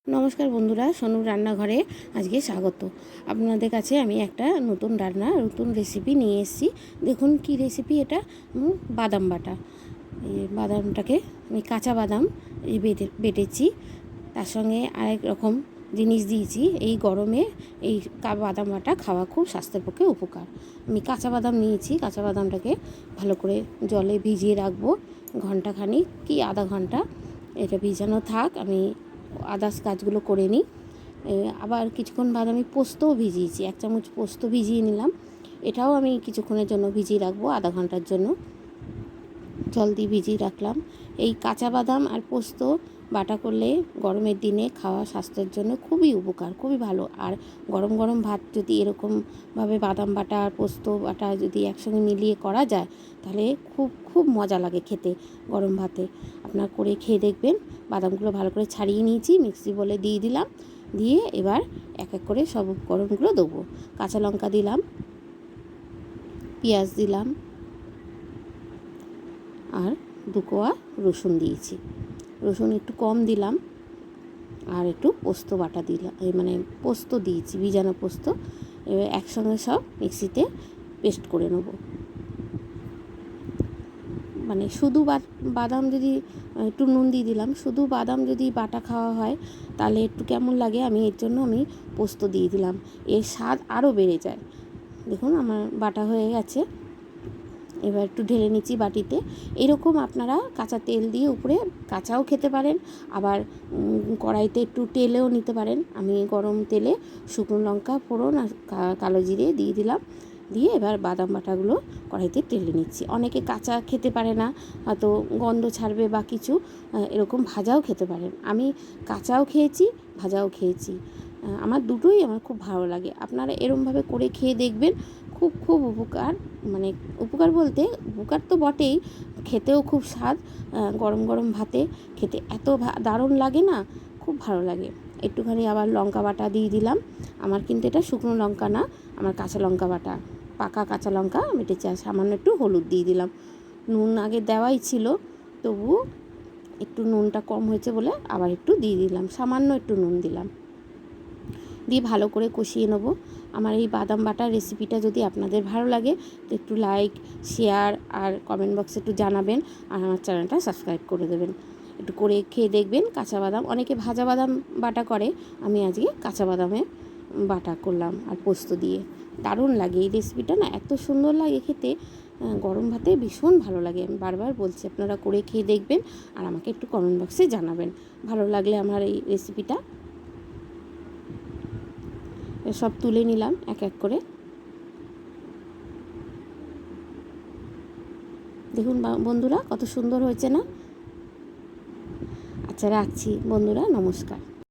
নমস্কার বন্ধুরা, সোনুর রান্নাঘরে আজকে স্বাগত। আপনাদের কাছে আমি একটা নতুন রেসিপি নিয়ে এসেছি। দেখুন কি রেসিপি এটা। বাদাম বাটা। এই বাদামটাকে আমি কাঁচা বাদাম বেটেছি, তার সঙ্গে আরেক রকম জিনিস দিয়েছি। এই গরমে এই বাদাম বাটা খাওয়া খুব স্বাস্থ্যের পক্ষে উপকার। আমি কাঁচা বাদাম নিয়েছি। কাঁচা বাদামটাকে ভালো করে জলে ভিজিয়ে রাখবো ঘন্টাখানিক কি আধা ঘন্টা। এটা ভিজানো থাক, আমি আদার্স কাজগুলো করে নিই। আবার কিছুক্ষণ বাদ আমি পোস্তও ভিজিয়েছি, 1 চামচ পোস্ত ভিজিয়ে নিলাম। এটাও আমি কিছুক্ষণের জন্য ভিজিয়ে রাখবো, আধা ঘন্টার জন্য জল দিয়ে ভিজিয়ে রাখলাম। এই কাঁচা বাদাম আর পোস্ত বাটা করলে গরমের দিনে খাওয়া স্বাস্থ্যের জন্য খুবই উপকার, খুবই ভালো। আর গরম গরম ভাত যদি এরকমভাবে বাদাম বাটা আর পোস্ত বাটা যদি একসঙ্গে মিলিয়ে করা যায়, তাহলে খুব খুব মজা লাগে খেতে গরম ভাতে। আপনার করে খেয়ে দেখবেন। বাদামগুলো ভালো করে ছাড়িয়ে নিয়েছি, মিক্সি বলে দিয়ে দিলাম। দিয়ে এবার এক এক করে সব গরমগুলো দেবো। কাঁচা লঙ্কা দিলাম, পেঁয়াজ দিলাম, আর 2 কোয়া রসুন দিয়েছি। রসুন একটু কম দিলাম। আর একটু পোস্ত বাটা দিলাম, পোস্ত দিয়েছি, ভিজানো পোস্ত। এবার একসঙ্গে সব মিক্সিতে পেস্ট করে নেব। শুধু বাদাম যদি একটু নুন দিয়ে দিলাম, শুধু বাদাম যদি বাটা খাওয়া হয় তাহলে একটু কেমন লাগে, এর জন্য আমি পোস্ত দিয়ে দিলাম। এর স্বাদ আরও বেড়ে যায়। দেখুন আমার বাটা হয়ে গেছে। এবার একটু ঢেলে নিচ্ছি বাটিতে। এরকম আপনারা কাঁচা তেল দিয়ে উপরে কাঁচাও খেতে পারেন, আবার কড়াইতে একটু তেলেও নিতে পারেন। আমি গরম তেলে শুকনো লঙ্কা ফোড়ন আর কালো জিরে দিয়ে দিলাম। দিয়ে এবার বাদাম বাটাগুলো কড়াইতে টেলে নিচ্ছি। অনেকে কাঁচা খেতে পারে না, হয়তো গন্ধ ছাড়বে বা কিছু, এরকম ভাজাও খেতে পারেন। আমি কাঁচাও খেয়েছি, ভাজাও খেয়েছি। আমার দুটোই খুব ভালো লাগে। আপনারা এরমভাবে করে খেয়ে দেখবেন, খুব খুব উপকার। উপকার বলতে উপকার তো বটেই, খেতেও খুব স্বাদ। গরম গরম ভাতে খেতে এত দারুণ লাগে না, খুব ভালো লাগে। একটুখানি আবার লঙ্কা বাটা দিয়ে দিলাম। আমার কিন্তু এটা শুকনো লঙ্কা না, আমার কাঁচা লঙ্কা বাটা, পাকা কাঁচা লঙ্কা বেটেছি। আর সামান্য একটু হলুদ দিয়ে দিলাম। নুন আগে দেওয়াই ছিল, তবু একটু নুনটা কম হয়েছে বলে আবার একটু দিয়ে দিলাম, সামান্য একটু নুন দিলাম। দিয়ে ভালো করে কষিয়ে নেবো। আমার এই বাদাম বাটার রেসিপিটা যদি আপনাদের ভালো লাগে তো একটু লাইক, শেয়ার আর কমেন্ট বক্সে একটু জানাবেন। আর আমার চ্যানেলটা সাবস্ক্রাইব করে দেবেন। একটু করে খেয়ে দেখবেন। কাঁচা বাদাম, অনেকে ভাজা বাদাম বাটা করে, আমি আজকে কাঁচা বাদামে বাটা করলাম আর পোস্ত দিয়ে। দারুণ লাগে এই রেসিপিটা, না এত সুন্দর লাগে খেতে, গরম ভাতে ভীষণ ভালো লাগে। আমি বারবার বলছি আপনারা করে খেয়ে দেখবেন আর আমাকে একটু কমেন্ট বক্সে জানাবেন ভালো লাগলে আমার এই রেসিপিটা। সব তুলে নিলাম এক এক করে। দেখুন বন্ধুরা কত সুন্দর হয়েছে না। আচ্ছা রাখছি বন্ধুরা, নমস্কার।